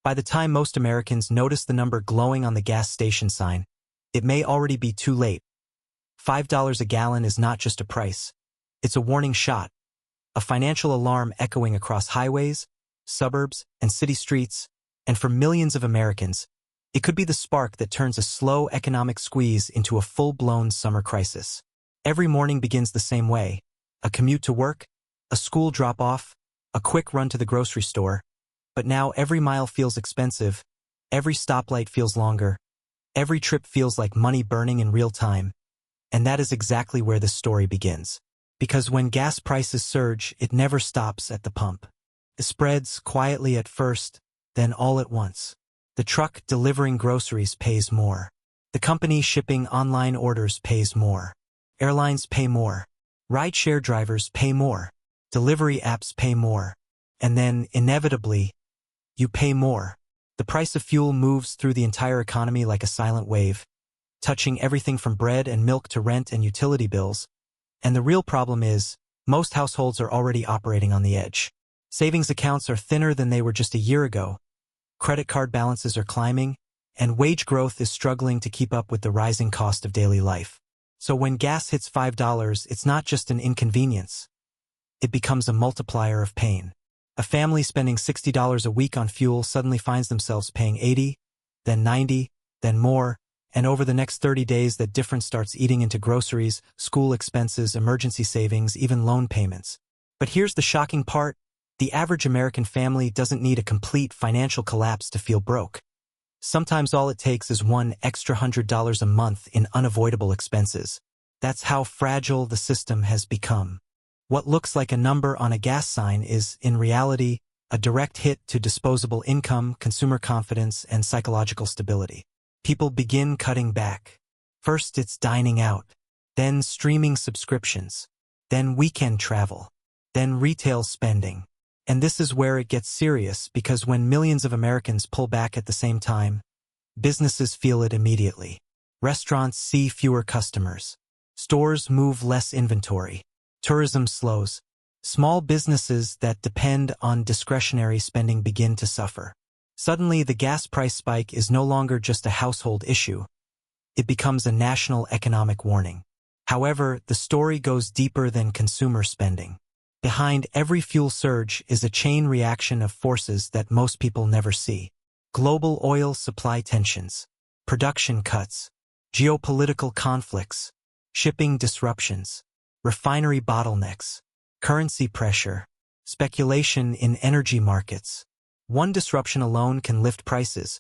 By the time most Americans notice the number glowing on the gas station sign, it may already be too late. $5 a gallon is not just a price. It's a warning shot, a financial alarm echoing across highways, suburbs, and city streets, and for millions of Americans, it could be the spark that turns a slow economic squeeze into a full-blown summer crisis. Every morning begins the same way: a commute to work, a school drop-off, a quick run to the grocery store. But now every mile feels expensive, every stoplight feels longer, every trip feels like money burning in real time. And that is exactly where this story begins. Because when gas prices surge, it never stops at the pump. It spreads quietly at first, then all at once. The truck delivering groceries pays more. The company shipping online orders pays more. Airlines pay more. Rideshare drivers pay more. Delivery apps pay more. And then, inevitably, you pay more. The price of fuel moves through the entire economy like a silent wave, touching everything from bread and milk to rent and utility bills. And the real problem is, most households are already operating on the edge. Savings accounts are thinner than they were just a year ago. Credit card balances are climbing, and wage growth is struggling to keep up with the rising cost of daily life. So when gas hits $5, it's not just an inconvenience. It becomes a multiplier of pain. A family spending $60 a week on fuel suddenly finds themselves paying $80, then $90, then more, and over the next 30 days that difference starts eating into groceries, school expenses, emergency savings, even loan payments. But here's the shocking part: the average American family doesn't need a complete financial collapse to feel broke. Sometimes all it takes is one extra $100 a month in unavoidable expenses. That's how fragile the system has become. What looks like a number on a gas sign is, in reality, a direct hit to disposable income, consumer confidence, and psychological stability. People begin cutting back. First it's dining out, then streaming subscriptions, then weekend travel, then retail spending. And this is where it gets serious, because when millions of Americans pull back at the same time, businesses feel it immediately. Restaurants see fewer customers. Stores move less inventory. Tourism slows. Small businesses that depend on discretionary spending begin to suffer. Suddenly, the gas price spike is no longer just a household issue. It becomes a national economic warning. However, the story goes deeper than consumer spending. Behind every fuel surge is a chain reaction of forces that most people never see. Global oil supply tensions, production cuts, geopolitical conflicts, shipping disruptions, refinery bottlenecks, currency pressure, speculation in energy markets. One disruption alone can lift prices,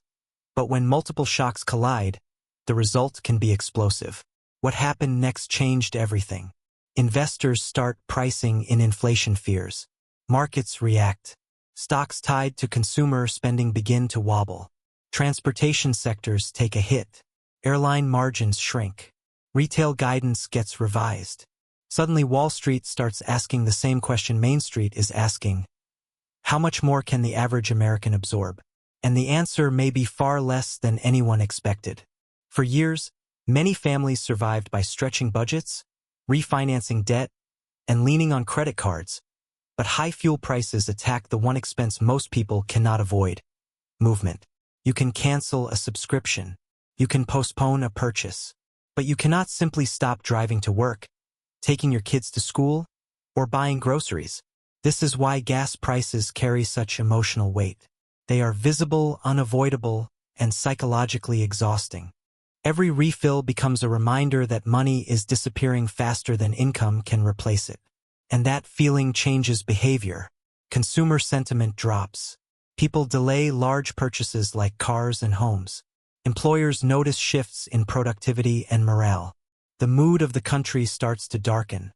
but when multiple shocks collide, the result can be explosive. What happened next changed everything. Investors start pricing in inflation fears. Markets react. Stocks tied to consumer spending begin to wobble. Transportation sectors take a hit. Airline margins shrink. Retail guidance gets revised. Suddenly Wall Street starts asking the same question Main Street is asking: how much more can the average American absorb? And the answer may be far less than anyone expected. For years, many families survived by stretching budgets, refinancing debt, and leaning on credit cards. But high fuel prices attack the one expense most people cannot avoid: movement. You can cancel a subscription. You can postpone a purchase. But you cannot simply stop driving to work, taking your kids to school, or buying groceries. This is why gas prices carry such emotional weight. They are visible, unavoidable, and psychologically exhausting. Every refill becomes a reminder that money is disappearing faster than income can replace it. And that feeling changes behavior. Consumer sentiment drops. People delay large purchases like cars and homes. Employers notice shifts in productivity and morale. The mood of the country starts to darken.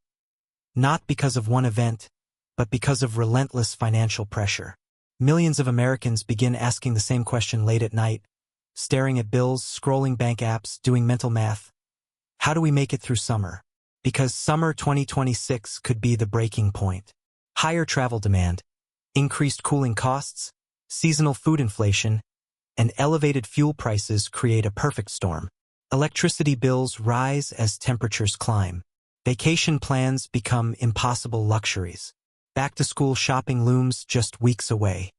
Not because of one event, but because of relentless financial pressure. Millions of Americans begin asking the same question late at night, staring at bills, scrolling bank apps, doing mental math. How do we make it through summer? Because summer 2026 could be the breaking point. Higher travel demand, increased cooling costs, seasonal food inflation, and elevated fuel prices create a perfect storm. Electricity bills rise as temperatures climb. Vacation plans become impossible luxuries. Back-to-school shopping looms just weeks away.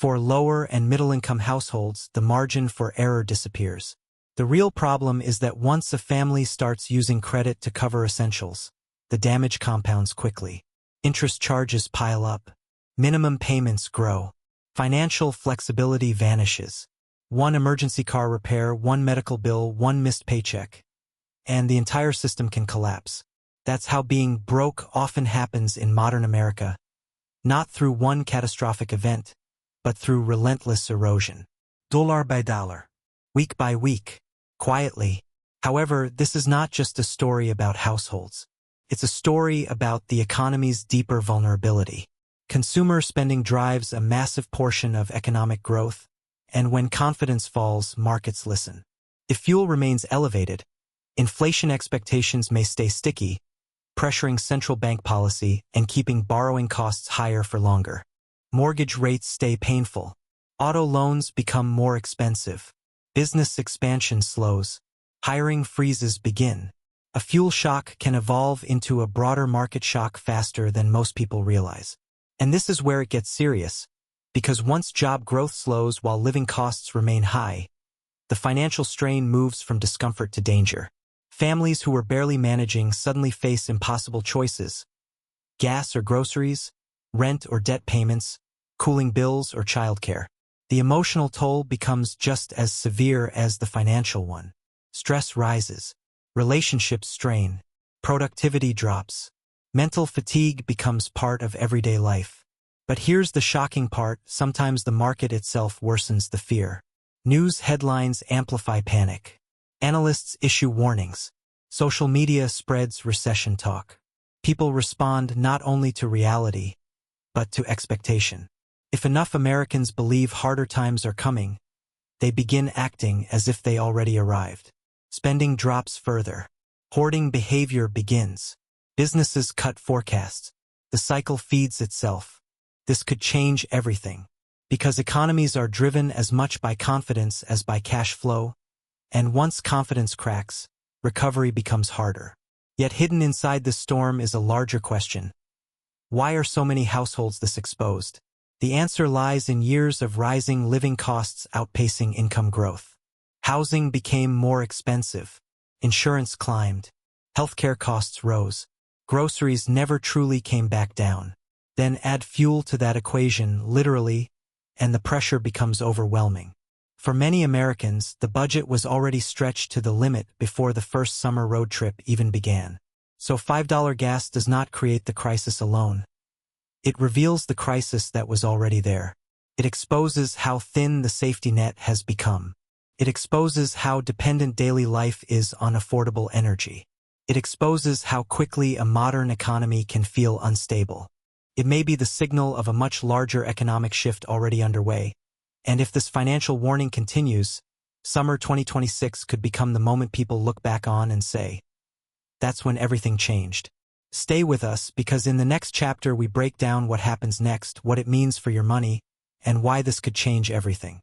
For lower and middle-income households, the margin for error disappears. The real problem is that once a family starts using credit to cover essentials, the damage compounds quickly. Interest charges pile up. Minimum payments grow. Financial flexibility vanishes. One emergency car repair, one medical bill, one missed paycheck, and the entire system can collapse. That's how being broke often happens in modern America, not through one catastrophic event, but through relentless erosion. Dollar by dollar. Week by week. Quietly. However, this is not just a story about households. It's a story about the economy's deeper vulnerability. Consumer spending drives a massive portion of economic growth, and when confidence falls, markets listen. If fuel remains elevated, inflation expectations may stay sticky, pressuring central bank policy and keeping borrowing costs higher for longer. Mortgage rates stay painful. Auto loans become more expensive. Business expansion slows. Hiring freezes begin. A fuel shock can evolve into a broader market shock faster than most people realize. And this is where it gets serious, because once job growth slows while living costs remain high, the financial strain moves from discomfort to danger. Families who were barely managing suddenly face impossible choices. Gas or groceries, rent or debt payments, cooling bills or childcare. The emotional toll becomes just as severe as the financial one. Stress rises. Relationships strain. Productivity drops. Mental fatigue becomes part of everyday life. But here's the shocking part: sometimes the market itself worsens the fear. News headlines amplify panic. Analysts issue warnings. Social media spreads recession talk. People respond not only to reality, but to expectation. If enough Americans believe harder times are coming, they begin acting as if they already arrived. Spending drops further. Hoarding behavior begins. Businesses cut forecasts. The cycle feeds itself. This could change everything, because economies are driven as much by confidence as by cash flow, and once confidence cracks, recovery becomes harder. Yet hidden inside this storm is a larger question. Why are so many households this exposed? The answer lies in years of rising living costs outpacing income growth. Housing became more expensive. Insurance climbed. Healthcare costs rose. Groceries never truly came back down. Then add fuel to that equation, literally, and the pressure becomes overwhelming. For many Americans, the budget was already stretched to the limit before the first summer road trip even began. So $5 gas does not create the crisis alone. It reveals the crisis that was already there. It exposes how thin the safety net has become. It exposes how dependent daily life is on affordable energy. It exposes how quickly a modern economy can feel unstable. It may be the signal of a much larger economic shift already underway. And if this financial warning continues, summer 2026 could become the moment people look back on and say, "That's when everything changed." Stay with us, because in the next chapter we break down what happens next, what it means for your money, and why this could change everything.